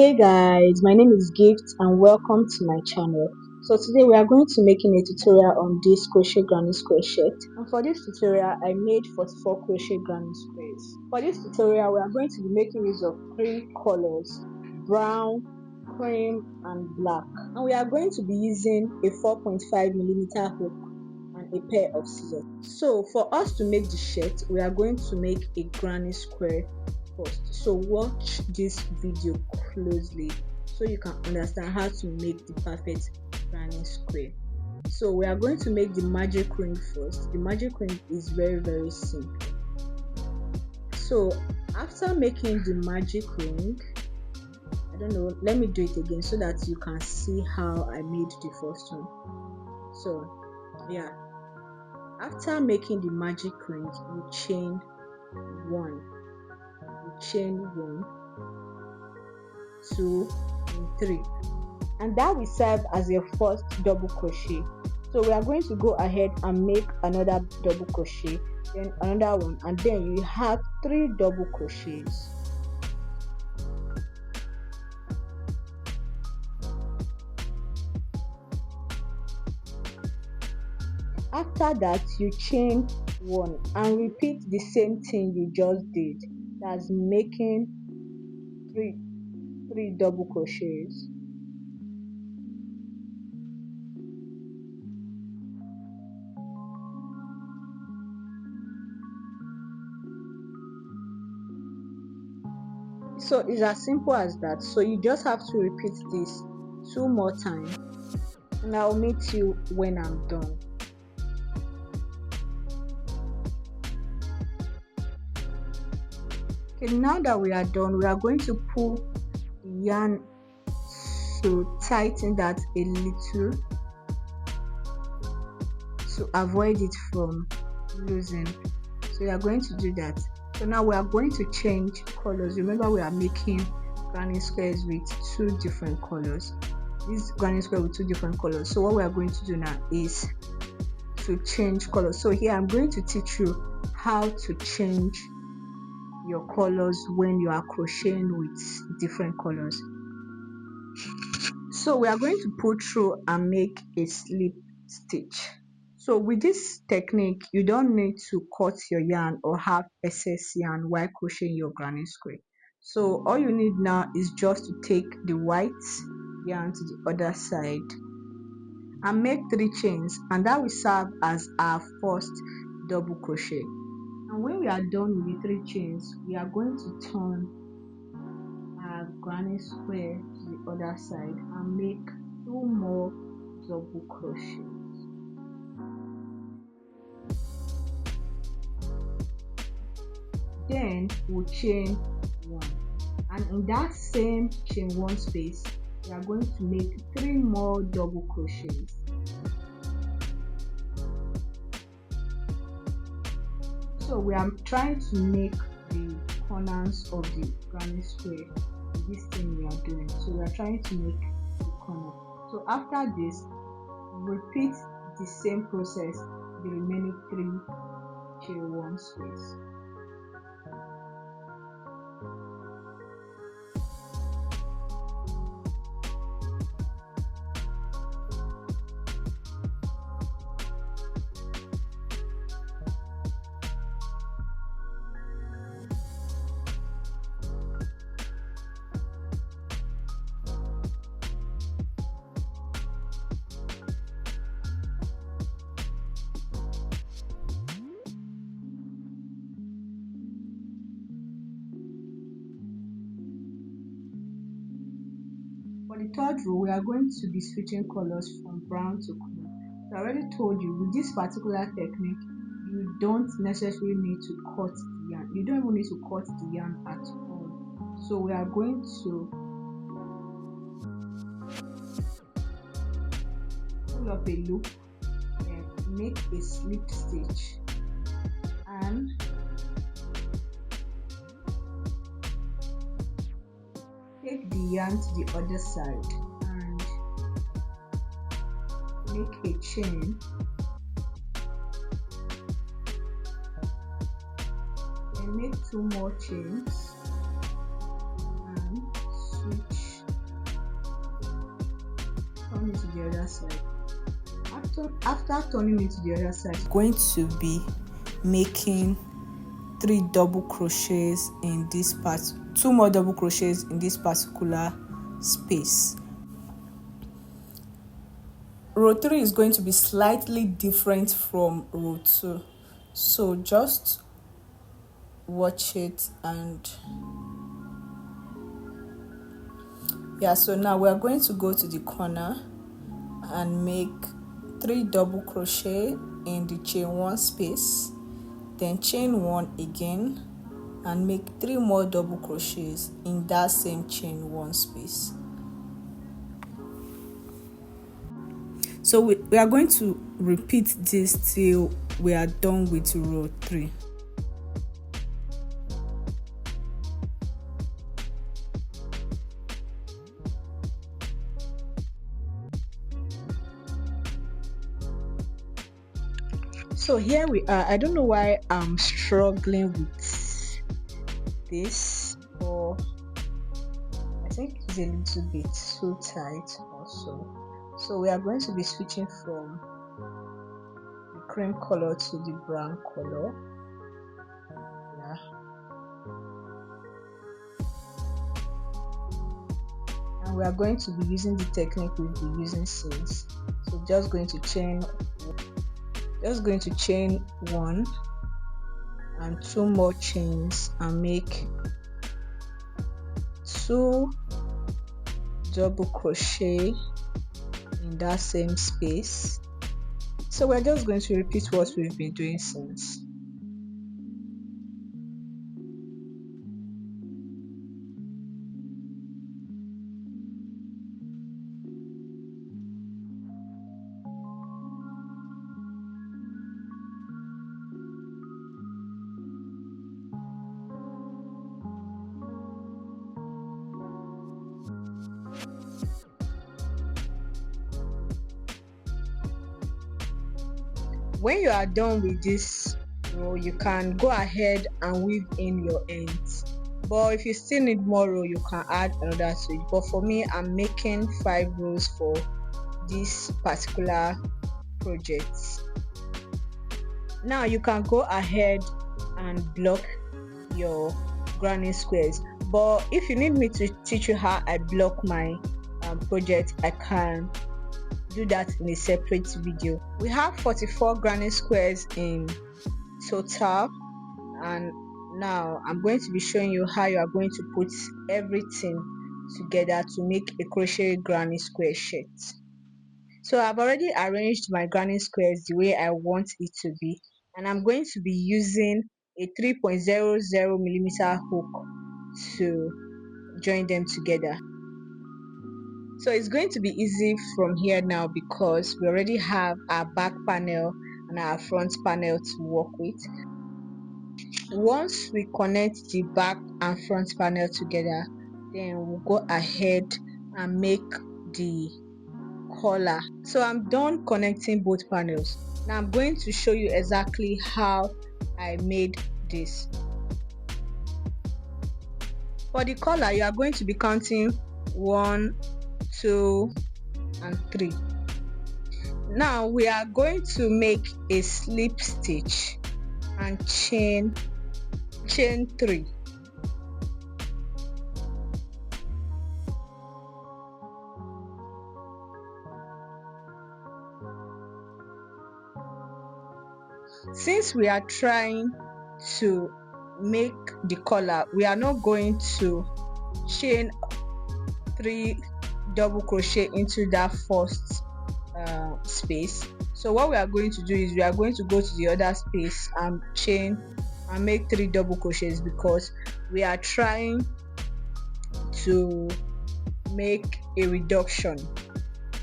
Hey guys, my name is Gift and welcome to my channel. So today we are going to making a tutorial on this crochet granny square shirt, and for this tutorial I made 44 crochet granny squares. For this tutorial we are going to be making use of three colors: brown, cream and black, and we are going to be using a 4.5mm hook and a pair of scissors. So for us to make the shirt, we are going to make a granny square first. So watch this video closely so you can understand how to make the perfect granny square. So we are going to make the magic ring first. The magic ring is very simple. So after making the magic ring, I don't know, let me do it again so that you can see how I made the first one. So yeah, after making the magic ring, you chain one, 2 and 3, and that will serve as your first double crochet. So we are going to go ahead and make another double crochet, then another one, and then you have 3 double crochets. After that, you chain 1 and repeat the same thing you just did. That's making 3 double crochets. So it's as simple as that. So you just have to repeat this 2 more times, and I'll meet you when I'm done. Okay, now that we are done, we are going to pull the yarn to tighten that a little to avoid it from losing. So we are going to do that. So now we are going to change colors. Remember, we are making granny squares with 2 different colors. This granny square with 2 different colors. So what we are going to do now is to change colors. So here I'm going to teach you how to change your colors when you are crocheting with different colors. So we are going to pull through and make a slip stitch. So with this technique, you don't need to cut your yarn or have excess yarn while crocheting your granny square. So all you need now is just to take the white yarn to the other side and make 3 chains, and that will serve as our first double crochet. And when we are done with the 3 chains, we are going to turn our granny square to the other side and make 2 more double crochets. Then we'll chain 1, and in that same chain 1 space we are going to make 3 more double crochets. So we are trying to make the corners of the granny square, this thing we are doing. So we are trying to make the corner. So after this, repeat the same process the remaining 3 chain 1 space. For the 3rd row, we are going to be switching colors from brown to cream. So I already told you, with this particular technique, you don't necessarily need to cut the yarn. You don't even need to cut the yarn at all. So we are going to pull up a loop and make a slip stitch, and take the yarn to the other side and make a chain, and make 2 more chains and switch to the other side. After turning it to the other side, I'm going to be making 3 double crochets in this part, 2 more double crochets in this particular space. Row 3 is going to be slightly different from row 2, so just watch it. And yeah, so now we are going to go to the corner and make 3 double crochet in the chain 1 space, then chain 1 again and make 3 more double crochets in that same chain 1 space. So we are going to repeat this till we are done with row 3. so here we are. I don't know why I'm struggling with this, or I think it's a little bit too tight also. So we are going to be switching from the cream color to the brown color. Yeah. And we are going to be using the technique we've been using since. So just going to chain 1 and 2 more chains and make 2 double crochet in that same space. So we're just going to repeat what we've been doing since. When you are done with this row, you can go ahead and weave in your ends, but if you still need more row, you can add another to it. But for me, I'm making 5 rows for this particular project. Now you can go ahead and block your granny squares, but if you need me to teach you how I block my project, I can do that in a separate video. We have 44 granny squares in total, and now I'm going to be showing you how you are going to put everything together to make a crochet granny square shirt. So I've already arranged my granny squares the way I want it to be, and I'm going to be using a 3.00mm hook to join them together. So it's going to be easy from here now because we already have our back panel and our front panel to work with. Once we connect the back and front panel together, then we'll go ahead and make the collar. So I'm done connecting both panels. Now I'm going to show you exactly how I made this. For the collar, you are going to be counting 1, 2 and 3. Now we are going to make a slip stitch and chain 3. Since we are trying to make the collar, we are not going to chain 3 double crochet into that first space. So what we are going to do is we are going to go to the other space and chain and make 3 double crochets, because we are trying to make a reduction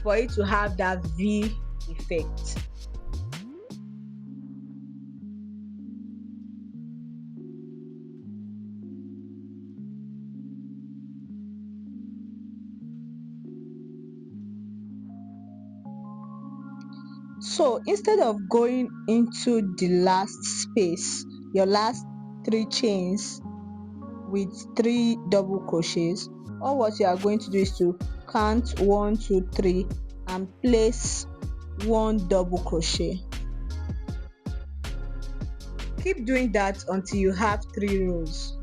for it to have that V effect. So instead of going into the last space, your last 3 chains with 3 double crochets, all what you are going to do is to count 1, 2, 3 and and place 1 double crochet. Keep doing that until you have 3 rows.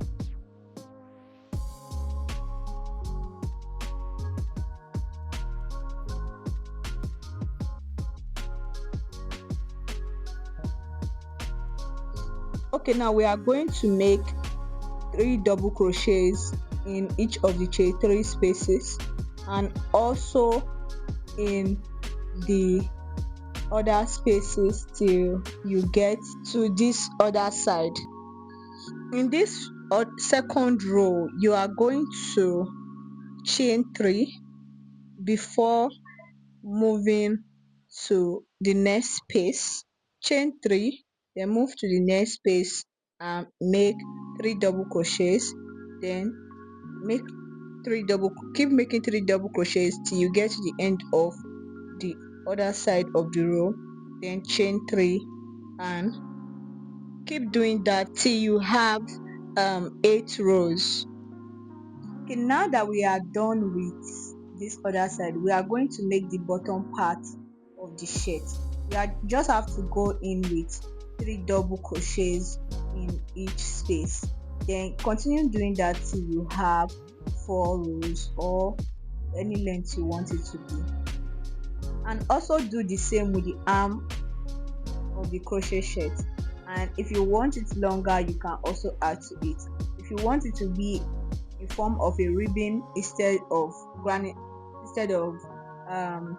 Okay, now we are going to make 3 double crochets in each of the chain 3 spaces and also in the other spaces till you get to this other side. In this second row, you are going to chain 3 before moving to the next space. Chain 3, then move to the next space and make 3 double crochets, then keep making 3 double crochets till you get to the end of the other side of the row, then chain 3 and keep doing that till you have 8 rows. Okay, now that we are done with this other side, we are going to make the bottom part of the shirt. Just have to go in with 3 double crochets in each space, then continue doing that till you have 4 rows or any length you want it to be. And also do the same with the arm of the crochet shirt, and if you want it longer you can also add to it. If you want it to be in form of a ribbon instead of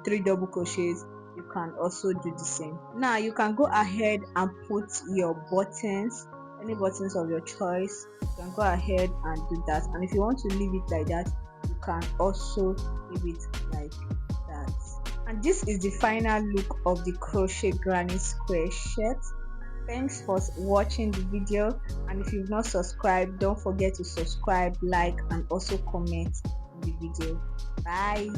3 double crochets, you can also do the same. Now you can go ahead and put your buttons, any buttons of your choice. You can go ahead and do that, and if you want to leave it like that, you can also leave it like that. And this is the final look of the crochet granny square shirt. Thanks for watching the video, and if you've not subscribed, don't forget to subscribe, like and also comment on the video. Bye.